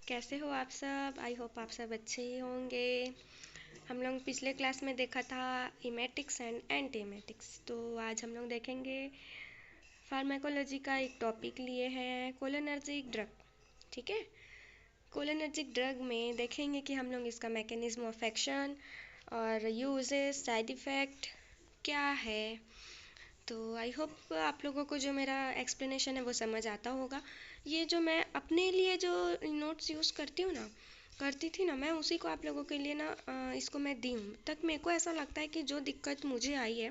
कैसे हो आप सब? आई होप आप सब अच्छे ही होंगे। हम लोग पिछले क्लास में देखा था इमेटिक्स एंड एंटीमेटिक्स, तो आज हम लोग देखेंगे फार्माकोलॉजी का एक टॉपिक लिए हैं कोलिनर्जिक ड्रग। ठीक है, कोलिनर्जिक ड्रग में देखेंगे कि हम लोग इसका मैकेनिज्म ऑफ एक्शन और यूजेस, साइड इफ़ेक्ट क्या है। तो आई होप आप लोगों को जो मेरा एक्सप्लेनेशन है वो समझ आता होगा। ये जो मैं अपने लिए जो नोट्स यूज़ करती थी ना, मैं उसी को आप लोगों के लिए ना इसको मैं दी हूँ। तक मेरे को ऐसा लगता है कि जो दिक्कत मुझे आई है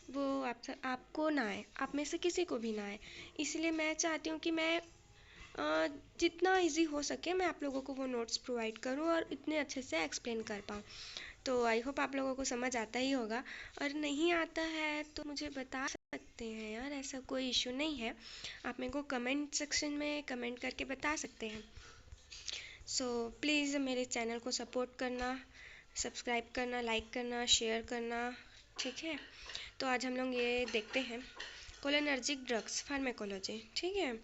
वो आपको ना आए, आप में से किसी को भी ना आए। इसलिए मैं चाहती हूँ कि मैं जितना इजी हो सके मैं आप लोगों को वो नोट्स प्रोवाइड करूँ और इतने अच्छे से एक्सप्लेन कर पाऊँ। तो आई होप आप लोगों को समझ आता ही होगा, और नहीं आता है तो मुझे बता सकते हैं यार, ऐसा कोई इशू नहीं है। आप मेरे को कमेंट सेक्शन में कमेंट करके बता सकते हैं। सो प्लीज़ मेरे चैनल को सपोर्ट करना, सब्सक्राइब करना, लाइक करना, शेयर करना। ठीक है, तो आज हम लोग ये देखते हैं कोलिनर्जिक ड्रग्स फार्माकोलॉजी। ठीक है,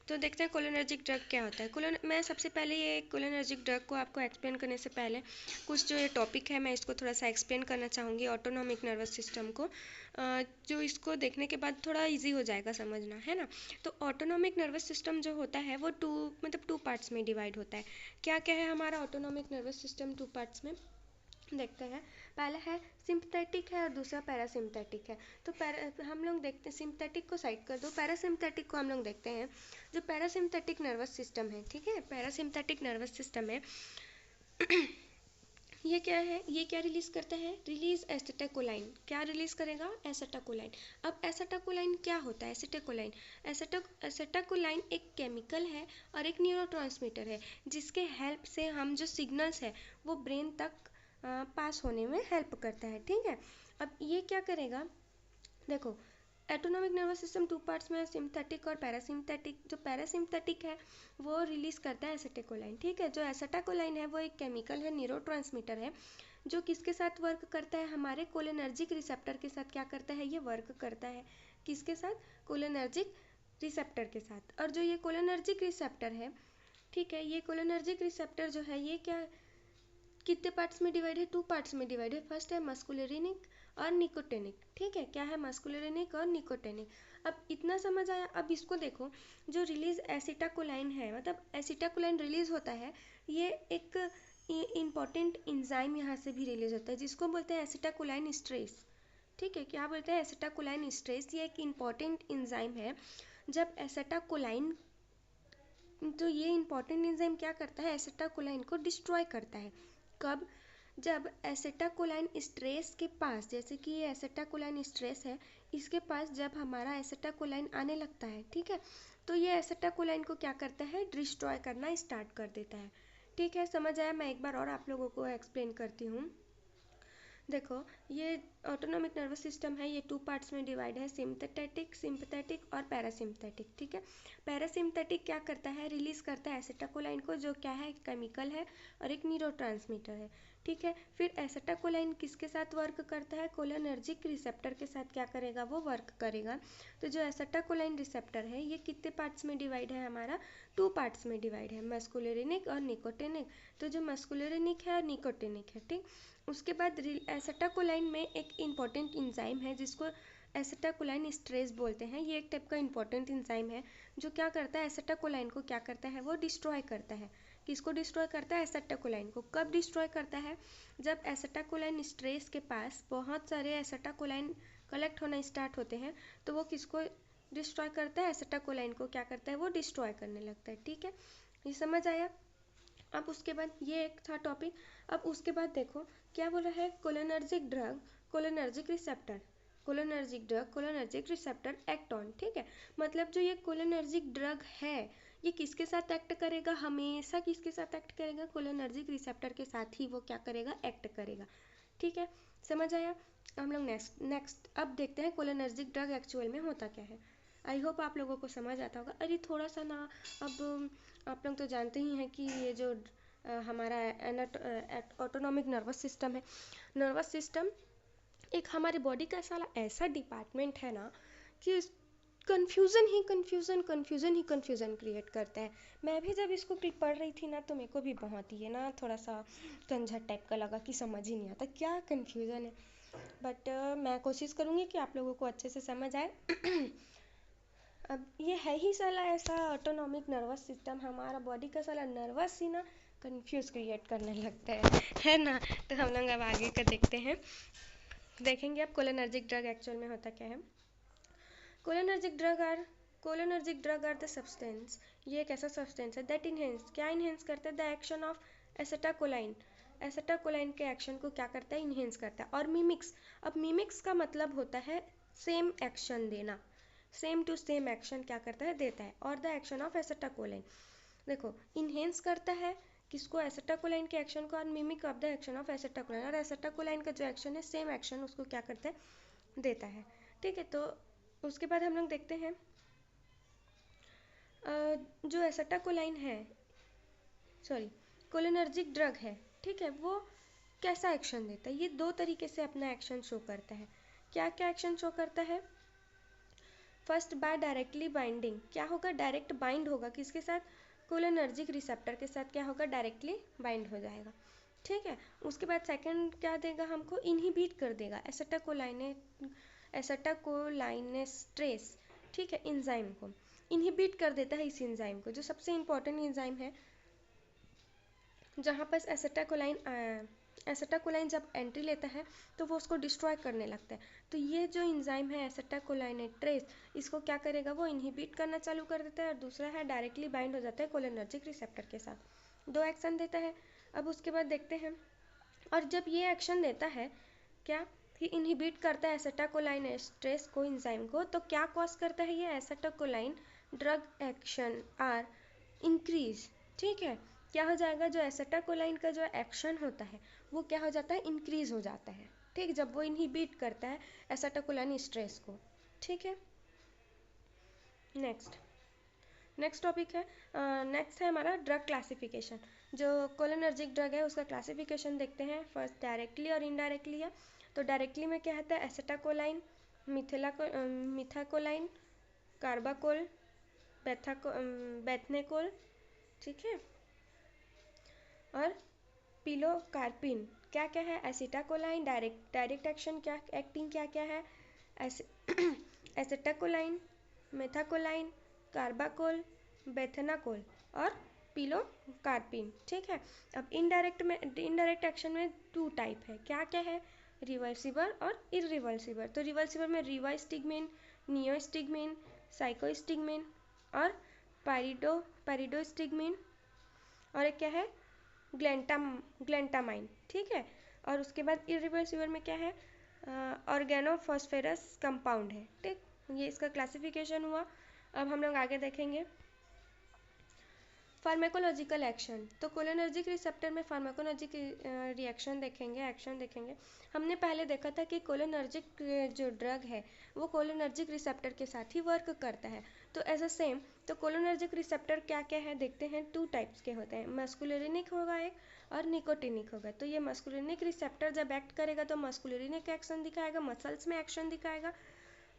तो देखते हैं कोलिनर्जिक ड्रग क्या होता है। मैं सबसे पहले ये कोलिनर्जिक ड्रग को आपको एक्सप्लेन करने से पहले कुछ जो ये टॉपिक है मैं इसको थोड़ा सा एक्सप्लेन करना चाहूँगी, ऑटोनॉमिक नर्वस सिस्टम को। जो इसको देखने के बाद थोड़ा इजी हो जाएगा समझना, है ना। तो ऑटोनॉमिक नर्वस सिस्टम जो होता है वो टू पार्ट्स में डिवाइड होता है। क्या क्या है हमारा autonomic nervous system two parts में? देखते हैं। पहला है सिंपथेटिक है और दूसरा पैरासिम्पथेटिक है। तो हम लोग देखते हैं, सिंपथेटिक को साइड कर दो, पैरासिम्पथेटिक को हम लोग देखते हैं। जो पैरासिम्पथेटिक नर्वस सिस्टम है, ठीक है, पैरासिम्पथेटिक नर्वस सिस्टम है ये क्या है, ये क्या रिलीज करता है? Release acetylcholine. क्या रिलीज करेगा? एसिटाइलकोलाइन। अब एसिटाइलकोलाइन क्या होता है? एसिटाइलकोलाइन एसिटाइलकोलाइन एक केमिकल है और एक न्यूरोट्रांसमीटर है, जिसके हेल्प से हम जो सिग्नल्स है वो ब्रेन तक पास होने में हेल्प करता है। ठीक है, अब ये क्या करेगा? देखो, autonomic nervous system two parts में, सिंपथेटिक और पैरासिम्पथेटिक। जो पैरासिम्पथेटिक है वो रिलीज करता है एसिटाइलकोलाइन। ठीक है, जो एसिटाइलकोलाइन है वो एक केमिकल है, न्यूरोट्रांसमीटर है, जो किसके साथ वर्क करता है? हमारे कोलिनर्जिक रिसेप्टर के साथ क्या करता है? ये वर्क करता है। किसके साथ? कोलिनर्जिक रिसेप्टर के साथ। और जो ये कोलिनर्जिक रिसेप्टर है, ठीक है, ये कोलिनर्जिक रिसेप्टर जो है ये क्या कितने पार्ट्स में डिवाइड है? टू पार्ट्स में डिवाइड है। फर्स्ट है मस्कुलरिनिक और निकोटेनिक। ठीक है, क्या है? मस्कुलरिनिक और निकोटेनिक। अब इतना समझ आया। अब इसको देखो, जो रिलीज एसिटाइलकोलाइन है, मतलब एसिटाइलकोलाइन रिलीज होता है, ये एक इम्पॉर्टेंट इंजाइम यहाँ से भी रिलीज होता है, जिसको बोलते हैं एसिटाइलकोलाइन स्ट्रेस। ठीक है, क्या बोलते हैं? Acetylcholine stress. ये एक इम्पॉर्टेंट इंजाइम है। जब एसिटाइलकोलाइन, तो ये इम्पॉर्टेंट एंजाइम क्या करता है? एसिटाइलकोलाइन को डिस्ट्रॉय करता है। कब? जब एसिटाइलकोलाइन स्ट्रेस के पास, जैसे कि ये एसिटाइलकोलाइन स्ट्रेस है, इसके पास जब हमारा एसिटाइलकोलाइन आने लगता है, ठीक है, तो ये एसिटाइलकोलाइन को क्या करता है? डिस्ट्रॉय करना स्टार्ट कर देता है। ठीक है, समझ आया? मैं एक बार और आप लोगों को एक्सप्लेन करती हूँ। देखो, ये ऑटोनॉमिक नर्वस सिस्टम है, ये टू पार्ट्स में डिवाइड है, सिंपथेटिक, सिंपथेटिक और पैरासिम्पथेटिक। ठीक है, पैरासिम्पथेटिक क्या करता है? रिलीज करता है एसिटाइलकोलाइन को, जो क्या है? केमिकल है और एक न्यूरोट्रांसमीटर है। ठीक है, फिर एसिटाइलकोलाइन किसके साथ वर्क करता है? कोलिनर्जिक रिसेप्टर के साथ क्या करेगा? वो वर्क करेगा। तो जो एसिटाइलकोलाइन रिसेप्टर है ये कितने पार्ट्स में डिवाइड है? हमारा टू पार्ट्स में डिवाइड है, मस्कुलरिनिक और निकोटेनिक। तो जो मस्कुलरिनिक है और निकोटेनिक है, ठीक, उसके बाद एसिटाइलकोलाइन में एक इम्पॉर्टेंट इंजाइम है जिसको एसिटाइलकोलाइन स्ट्रेस बोलते हैं। ये एक टाइप का इम्पॉर्टेंट इंजाइम है जो क्या करता है? एसिटाइलकोलाइन को क्या करता है? वो डिस्ट्रॉय करता है। किसको डिस्ट्रॉय करता है? एसिटाइलकोलाइन को। कब डिस्ट्रॉय करता है? जब एसिटाइलकोलाइन स्ट्रेस के पास बहुत सारे एसिटाइलकोलाइन कलेक्ट होना स्टार्ट होते हैं, तो वो किसको डिस्ट्रॉय करता है? एसिटाइलकोलाइन को क्या करता है? वो डिस्ट्रॉय करने लगता है। ठीक है, ये समझ आया? अब उसके बाद ये एक था टॉपिक। अब उसके बाद देखो क्या बोला है? Cholinergic drug, cholinergic receptor, cholinergic drug, cholinergic receptor act on. ठीक है, मतलब जो ये कोलिनर्जिक ड्रग है ये किसके साथ एक्ट करेगा? हमेशा किसके साथ एक्ट करेगा? कोलिनर्जिक रिसेप्टर के साथ ही वो क्या करेगा? एक्ट करेगा। ठीक है, समझ आया? हम लोग नेक्स्ट अब देखते हैं कोलिनर्जिक ड्रग एक्चुअल में होता क्या है। आई होप आप लोगों को समझ आता होगा। अरे थोड़ा सा ना, अब आप लोग तो जानते ही हैं कि ये जो हमारा ऑटोनॉमिक नर्वस सिस्टम है, नर्वस सिस्टम एक हमारी बॉडी का साला ऐसा डिपार्टमेंट है ना कि कन्फ्यूज़न क्रिएट करता है। मैं भी जब इसको पढ़ रही थी ना तो मेरे को भी बहुत ही है ना थोड़ा सा झंझट टाइप का लगा कि समझ ही नहीं आता क्या कन्फ्यूज़न है। बट मैं कोशिश करूँगी कि आप लोगों को अच्छे से समझ आए। अब ये है ही साला ऐसा ऑटोनॉमिक नर्वस सिस्टम, हमारा बॉडी का साला नर्वस ही ना कंफ्यूज क्रिएट करने लगता है ना। तो हम लोग अब आगे का देखते हैं, देखेंगे अब कोलिनर्जिक ड्रग एक्चुअल में होता क्या है। Cholinergic drug are the substance, ये एक ऐसा सब्सटेंस है दैट क्या इन्हेंस करता है, द एक्शन ऑफ एसेटाकोलाइन। एसेटाकोलाइन के एक्शन को क्या करता है, इन्हेंस करता है। और अब मिमिक्स का मतलब होता है सेम एक्शन देना, सेम टू सेम एक्शन क्या करता है, देता है। और द एक्शन ऑफ एसेटाकोलाइन, देखो इन्हेंस करता है किसको, एसेटाकोलाइन के एक्शन को, और mimic of the action of acetylcholine, और एसेटाकोलाइन का जो एक्शन है सेम एक्शन उसको क्या करता है, देता है। ठीक है, तो उसके बाद हम लोग देखते हैं जो एसेटाकोलाइन है, सॉरी कोलिनर्जिक ड्रग है, ठीक है, वो कैसा एक्शन देता है। ये दो तरीके से अपना एक्शन शो करता है। क्या क्या एक्शन शो करता है, फर्स्ट बाय डायरेक्टली बाइंडिंग, क्या होगा, डायरेक्ट बाइंड होगा किसके साथ, कोलिनर्जिक रिसेप्टर के साथ, क्या होगा, डायरेक्टली बाइंड हो जाएगा। ठीक है, उसके बाद सेकंड क्या देगा हमको, इनहिबिट कर देगा एसेटाकोलाइनेस्ट्रेस, ठीक है, इंजाइम को इनहिबिट कर देता है। इस इंजाइम को, जो सबसे इंपॉर्टेंट इंजाइम है जहाँ पर एसेटाकोलाइन जब एंट्री लेता है तो वो उसको डिस्ट्रॉय करने लगता है। तो ये जो इंजाइम है एसेटाकोलाइनेट्रेस, इसको क्या करेगा, वो इनहिबिट करना चालू कर देता है। और दूसरा है डायरेक्टली बाइंड हो जाता है कोलिनर्जिक रिसेप्टर के साथ, दो एक्शन देता है। अब उसके बाद देखते हैं, और जब ये एक्शन देता है क्या कि इनहिबिट करता है एसेटाकोलाइनेस्ट्रेस को, इंजाइम को, तो क्या कॉज करता है, ये एसेटाकोलाइन ड्रग एक्शन आर इंक्रीज। ठीक है, क्या हो जाएगा, जो एसेटाकोलाइन का जो एक्शन होता है वो क्या हो जाता है, इंक्रीज हो जाता है। ठीक, जब वो इनहिबिट करता है एसेटाकोलाइन स्ट्रेस को। ठीक है, नेक्स्ट टॉपिक है, नेक्स्ट है हमारा ड्रग क्लासिफिकेशन। जो कोलिनर्जिक ड्रग है उसका क्लासिफिकेशन देखते हैं। फर्स्ट डायरेक्टली और इनडायरेक्टली है। तो डायरेक्टली में क्या आता है, एसेटाकोलाइन, मिथाकोलाइन, कार्बाकोल, बेथनेकोल, ठीक है, और पिलोकार्पिन। क्या क्या है, एसिटाकोलाइन डायरेक्ट एक्शन क्या एक्टिंग क्या क्या है, एसिटाकोलाइन, मेथाकोलाइन, कार्बाकोल, बेथनाकोल और पिलोकार्पिन। ठीक है, अब इनडायरेक्ट एक्शन में टू टाइप है, क्या क्या है, रिवर्सिबल और इरिवर्सिबल। तो रिवर्सिबल में रिवास्टिगमेन, नियोस्टिगमेन, साइकोस्टिगमेन और पैरिडोस्टिगमेन, और एक क्या है, ग्लेंटामाइन। ठीक है, और उसके बाद इरिवर्सिबल में क्या है, ऑर्गेनोफॉस्फेरस कंपाउंड है। ठीक, ये इसका क्लासिफिकेशन हुआ। अब हम लोग आगे देखेंगे फार्माकोलॉजिकल एक्शन। तो कोलिनर्जिक रिसेप्टर में फार्माकोलॉजिक रिएक्शन देखेंगे, एक्शन देखेंगे। हमने पहले देखा था कि कोलिनर्जिक जो ड्रग है वो कोलिनर्जिक रिसेप्टर के साथ ही वर्क करता है। तो एज अ सेम, तो कोलिनर्जिक रिसेप्टर क्या क्या है देखते हैं, टू टाइप्स के होते हैं, मस्कुलिनिक होगा एक और निकोटिनिक होगा। तो ये मस्कुलिनिक रिसेप्टर जब एक्ट करेगा तो मस्कुलिनिक एक्शन दिखाएगा, मसल्स में एक्शन दिखाएगा।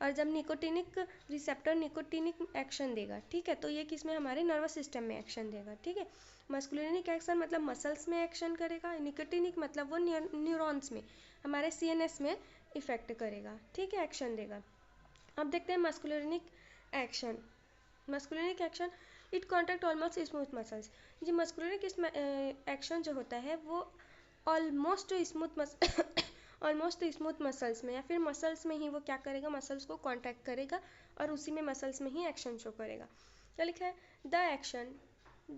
और जब निकोटिनिक रिसेप्टर निकोटिनिक एक्शन देगा, ठीक है, तो ये किस में, हमारे नर्वस सिस्टम में एक्शन देगा। ठीक है, मस्कुलिनिक एक्शन मतलब मसल्स में एक्शन करेगा, निकोटिनिक मतलब वो न्यूरॉन्स में, हमारे सीएनएस में इफेक्ट करेगा। ठीक है, एक्शन देगा। अब देखते हैं मस्कुलिनिक action. मस्कुलिनिक action, it contract almost smooth muscles. ये मस्कुलिनिक एक्शन जो होता है वो ऑलमोस्ट स्मूथ मसल्स में या फिर मसल्स में ही वो क्या करेगा, मसल्स को कॉन्ट्रैक्ट करेगा और उसी में मसल्स में ही एक्शन शो करेगा। क्या लिखा है, the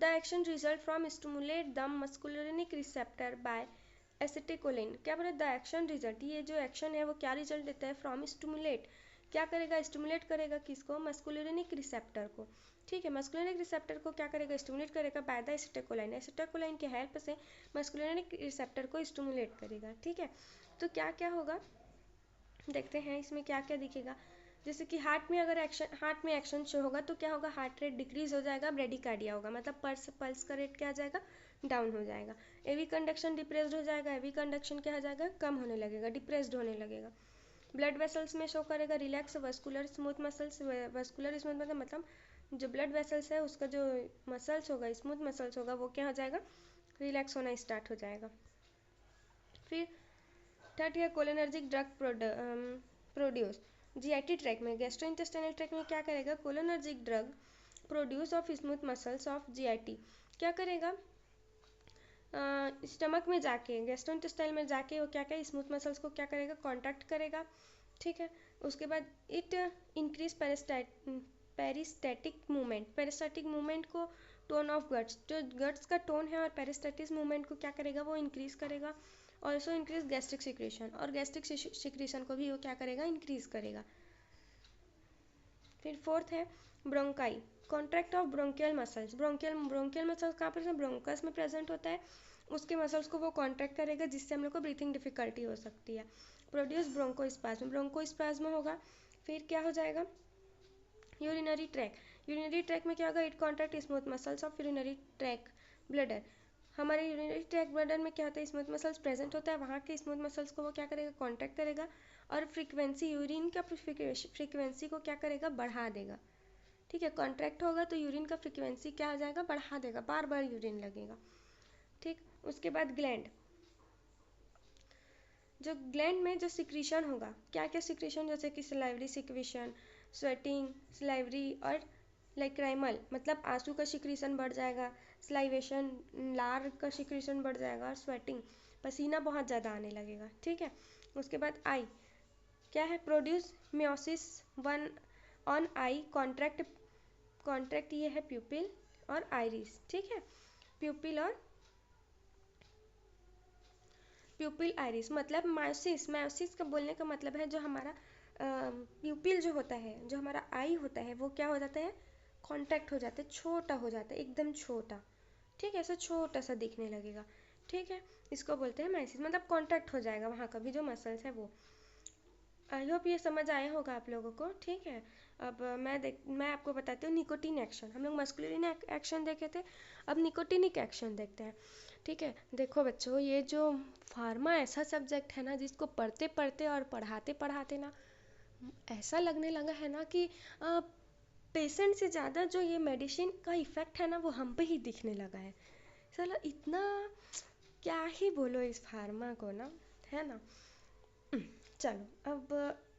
action result from stimulate the muscarinic receptor by acetylcholine. क्या बोले, द एक्शन रिजल्ट, ये जो एक्शन है वो क्या रिजल्ट देता है, फ्रॉम स्टिमुलेट, क्या करेगा, स्टिमुलेट करेगा किसको, मस्कुलिनिक रिसेप्टर को। ठीक है, मस्कुलिनिक रिसेप्टर को क्या करेगा, स्टिमुलेट करेगा बाय द एसिटाकोलाइन, एसिटाकोलाइन के हेल्प से मस्कुलिनिक रिसेप्टर को स्टिमुलेट करेगा। ठीक है, तो क्या क्या होगा देखते हैं, इसमें क्या क्या दिखेगा। जैसे कि हार्ट में एक्शन शो होगा तो क्या होगा, हार्ट रेट डिक्रीज हो जाएगा, ब्रेडिकार्डिया होगा, मतलब पल्स का रेट क्या आ जाएगा, डाउन हो जाएगा। एवी कंडक्शन डिप्रेस्ड हो जाएगा, एवी कंडक्शन क्या हो जाएगा, कम होने लगेगा, डिप्रेस्ड होने लगेगा। ब्लड वेसल्स में शो करेगा relax vascular smooth muscles. Vascular smooth मतलब जो ब्लड वेसल्स है उसका जो मसल्स होगा, स्मूथ मसल्स होगा, वो क्या हो जाएगा, रिलैक्स होना स्टार्ट हो जाएगा। फिर थर्ड है cholinergic drug produce. GIT tract में, गैस्ट्रोइंटेस्टाइनल ट्रैक में क्या करेगा, cholinergic drug produce of smooth muscles of GIT क्या करेगा, स्टमक में जाके, गैस्ट्रोइंटेस्टाइनल में जाके वो क्या करेगा, स्मूथ मसल्स को क्या करेगा, कॉन्ट्रैक्ट करेगा। ठीक है, उसके बाद इट इंक्रीज पेरिस्टैटिक मूवमेंट। पेरिस्टैटिक मूवमेंट को टोन ऑफ गट्स, जो गट्स का टोन है और पेरिस्टैटिक मूवमेंट को क्या करेगा, वो इंक्रीज करेगा। ऑल्सो इंक्रीज गैस्ट्रिक सिक्रेशन, और गैस्ट्रिक सिक्रेशन को भी वो क्या करेगा, इंक्रीज करेगा। फिर फोर्थ है bronchi, contract of bronchial muscles. Bronchial muscles कहाँ पर, ब्रोंकस में प्रेजेंट होता है, उसके मसल्स को वो कॉन्ट्रैक्ट करेगा जिससे हम लोग को ब्रीथिंग डिफिकल्टी हो सकती है। प्रोड्यूस ब्रोंकोस्पाज्म, ब्रोंकोस्पाज्म होगा। फिर क्या हो जाएगा, यूरिनरी ट्रैक, यूरिनरी ट्रैक में क्या होगा, it contract smooth muscles of urinary track bladder. हमारे यूरिनरी ट्रैक ब्लडर में क्या होता है, स्मूथ मसल्स प्रेजेंट होता है, वहाँ के स्मूथ मसल्स को वो क्या करेगा, कॉन्ट्रैक्ट करेगा, और फ्रीक्वेंसी, यूरिन का फ्रीक्वेंसी को क्या करेगा, बढ़ा देगा। ठीक है, कॉन्ट्रैक्ट होगा तो यूरिन का फ्रीक्वेंसी क्या हो जाएगा, बढ़ा देगा, बार बार यूरिन लगेगा। ठीक, उसके बाद ग्लैंड, जो ग्लैंड में जो सिक्रीशन होगा, क्या क्या सिक्रीशन, जैसे कि सलाइवरी सिक्रीशन, स्वेटिंग, सलाइवरी और लाइक्राइमल मतलब आंसू का सिक्रीशन बढ़ जाएगा, स्लाइवेशन लार का सिक्रीशन बढ़ जाएगा, और स्वेटिंग पसीना बहुत ज़्यादा आने लगेगा। ठीक है, उसके बाद आई क्या है, produce meiosis one on I contract, contract ये है प्यूपिल और आइरिस। ठीक है, प्यूपिल और प्यूपिल आइरिस मतलब मायोसिस, मायोसिस का बोलने का मतलब है जो हमारा प्यूपिल जो होता है, जो हमारा आई होता है, वो क्या हो जाता है, कॉन्ट्रैक्ट हो जाता है, छोटा हो जाता है, एकदम छोटा। ठीक है, ऐसा छोटा सा दिखने लगेगा। ठीक है, इसको बोलते हैं मायोसिस, मतलब कॉन्ट्रैक्ट हो जाएगा वहाँ का भी जो मसल्स है वो। आई होप ये समझ आया होगा आप लोगों को। ठीक है, अब मैं आपको बताती हूँ निकोटीन एक्शन। हम लोग मस्कुलिन एक्शन देखे थे, अब निकोटीनिक एक्शन देखते हैं। ठीक है, देखो बच्चों, ये जो फार्मा ऐसा सब्जेक्ट है ना, जिसको पढ़ते पढ़ते और पढ़ाते पढ़ाते ना ऐसा लगने लगा है ना कि पेशेंट से ज़्यादा जो ये मेडिसिन का इफ़ेक्ट है ना, वो हम पे ही दिखने लगा है। साला इतना क्या ही बोलो इस फार्मा को ना, है ना। चलो अब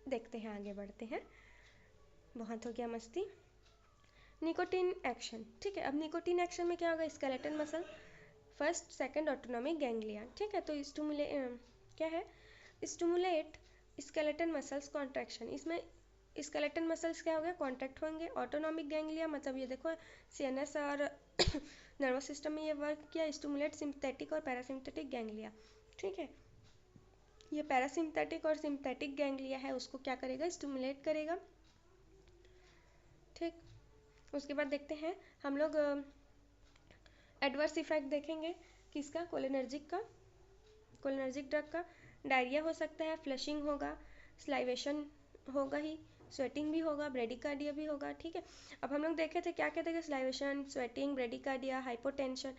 देखते हैं, आगे बढ़ते हैं, बहुत हो गया मस्ती। निकोटीन एक्शन, ठीक है, अब निकोटीन एक्शन में क्या होगा, skeleton muscle first second autonomic ganglia. ठीक है, तो क्या है, स्टिमुलेट स्केलेटन मसल्स कॉन्ट्रैक्शन, इसमें स्केलेटन मसल्स क्या हो गया, कॉन्ट्रैक्ट होंगे। ऑटोनॉमिक गैंग्लिया मतलब ये देखो सीएनएस और नर्वस सिस्टम में ये वर्क किया, स्टिमुलेट सिंपथेटिक और पैरासिम्पथेटिक गैंग्लिया। ठीक है, ये पैरासिम्पथेटिक और सिंपथेटिक गैंग्लिया है, उसको क्या करेगा, स्टिमुलेट करेगा। ठीक, उसके बाद देखते हैं हम लोग एडवर्स इफेक्ट देखेंगे किसका, कोलिनर्जिक का, कोलिनर्जिक ड्रग का। डायरिया हो सकता है, फ्लशिंग होगा, स्लाइवेशन होगा ही, स्वेटिंग भी होगा, ब्रेडिकार्डिया भी होगा। ठीक है, अब हम लोग देखे थे क्या क्या थे, स्लाइवेशन, स्वेटिंग, ब्रेडिकार्डिया, हाइपोटेंशन।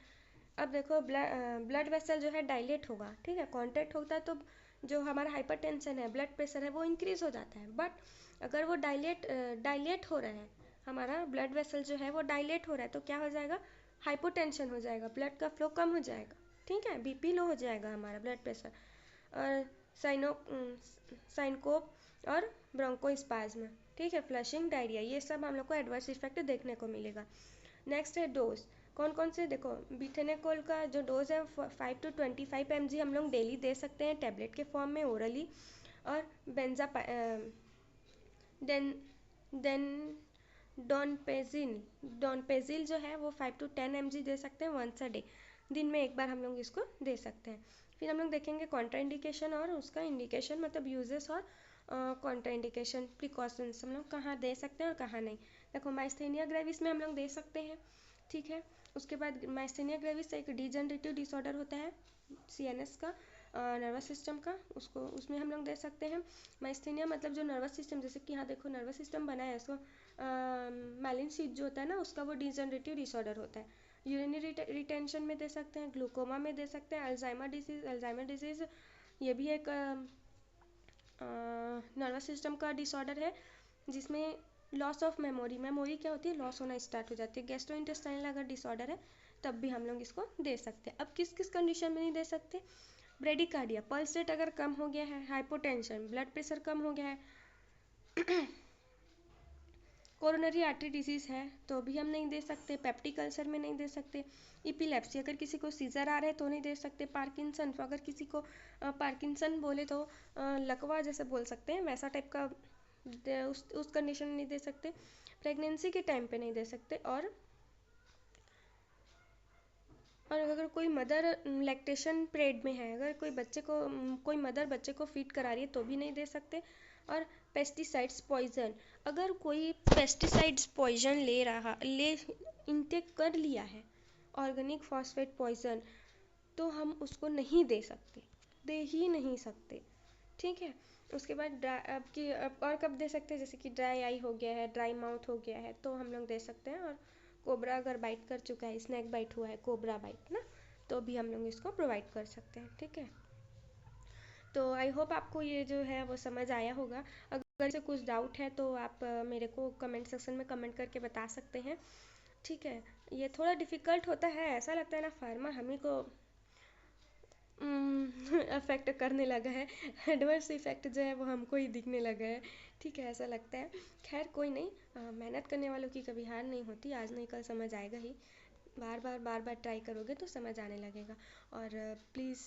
अब देखो ब्लड वेसल जो है डायलेट होगा। ठीक है, कॉन्ट्रैक्ट होता है तो जो हमारा हाइपरटेंशन है, ब्लड प्रेशर है, वो इंक्रीज हो जाता है। बट अगर वो डायलेट हो रहा है, हमारा ब्लड वेसल जो है वो डायलेट हो रहा है, तो क्या हो जाएगा, हाइपोटेंशन हो जाएगा, ब्लड का फ्लो कम हो जाएगा। ठीक है, बीपी लो हो जाएगा, हमारा ब्लड प्रेशर, और साइनकोप और ब्रोंकोस्पाज्म। ठीक है, फ्लशिंग, डायरिया, ये सब हम लोग को एडवर्स इफेक्ट देखने को मिलेगा। नेक्स्ट है डोज, कौन कौन से, देखो बिथेनेकोल का जो डोज है 5 to 25 mg हम लोग डेली दे सकते हैं टैबलेट के फॉर्म में ओरली। और देन डॉनपेजिल जो है वो 5 to 10 mg दे सकते हैं वंस अ डे, दिन में एक बार हम लोग इसको दे सकते हैं। फिर हम लोग देखेंगे कॉन्ट्राइंडिकेशन और उसका इंडिकेशन, मतलब यूजेस और कॉन्ट्राइंडिकेशन, प्रिकॉशंस, हम लोग कहाँ दे सकते हैं और कहाँ नहीं। देखो माइस्थेनिया ग्रेविस में हम लोग दे सकते हैं। ठीक है, उसके बाद माइस्थेनिया ग्रेविस एक डिजनरेटिव डिसऑर्डर होता है सीएनएस का, नर्वस सिस्टम का, उसको उसमें हम लोग दे सकते हैं। माइस्थेनिया मतलब जो नर्वस सिस्टम, जैसे कि यहाँ देखो नर्वस सिस्टम बना है, उसको मैलिन सीट जो होता है ना, उसका वो डिजनरेटिव डिसऑर्डर होता है। यूरिनरी रिटेंशन में दे सकते हैं, ग्लूकोमा में दे सकते हैं, अल्जाइमर डिजीज़ ये भी एक नर्वस सिस्टम का डिसऑर्डर है जिसमें लॉस ऑफ मेमोरी, मेमोरी क्या होती है, लॉस होना स्टार्ट हो जाती है। गैस्ट्रोइंटेस्टाइनल अगर डिसऑर्डर है तब भी हम लोग इसको दे सकते हैं। अब किस किस कंडीशन में नहीं दे सकते, ब्रेडिकार्डिया, पल्स रेट अगर कम हो गया है, हाइपोटेंशन, ब्लड प्रेशर कम हो गया है, कोरोनरी आर्टरी डिजीज़ है तो भी हम नहीं दे सकते, पेप्टिक अल्सर में नहीं दे सकते, इपिलेप्सी अगर किसी को सीजर आ रहा है तो नहीं दे सकते, पार्किंसन तो अगर किसी को पार्किंसन बोले तो लकवा जैसे बोल सकते हैं वैसा टाइप का उस कंडीशन में नहीं दे सकते, प्रेगनेंसी के टाइम पे नहीं दे सकते, और अगर कोई मदर लैक्टेशन पीरियड में है, अगर कोई मदर बच्चे को फीड करा रही है तो भी नहीं दे सकते। और पेस्टिसाइड्स पॉइजन, अगर कोई पेस्टिसाइड्स पॉइजन ले इंटेक कर लिया है, ऑर्गेनिक फॉस्फेट पॉइजन, तो हम उसको नहीं दे सकते, दे ही नहीं सकते, ठीक है। उसके बाद अब और कब दे सकते हैं, जैसे कि ड्राई आई हो गया है, ड्राई माउथ हो गया है तो हम लोग दे सकते हैं, और कोबरा अगर बाइट कर चुका है, स्नैक बाइट हुआ है, कोबरा बाइट ना, तो भी हम लोग इसको प्रोवाइड कर सकते हैं, ठीक है। तो आई होप आपको ये जो है वो समझ आया होगा। अगर इसे कुछ डाउट है तो आप मेरे को कमेंट सेक्शन में कमेंट करके बता सकते हैं, ठीक है। ये थोड़ा डिफ़िकल्ट होता है, ऐसा लगता है ना फार्मा हम ही को अफेक्ट करने लगा है, एडवर्स इफेक्ट जो है वो हमको ही दिखने लगा है, ठीक है, ऐसा लगता है। खैर कोई नहीं, मेहनत करने वालों की कभी हार नहीं होती, आज नहीं कल समझ आएगा ही, बार बार ट्राई करोगे तो समझ आने लगेगा। और प्लीज़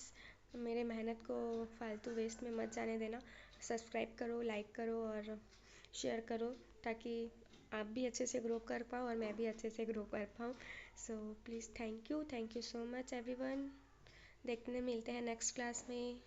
मेरे मेहनत को फालतू वेस्ट में मत जाने देना, सब्सक्राइब करो, लाइक करो और शेयर करो, ताकि आप भी अच्छे से ग्रो कर पाओ और मैं भी अच्छे से ग्रो कर पाऊँ। So please thank you so much everyone. देखने मिलते हैं नेक्स्ट क्लास में।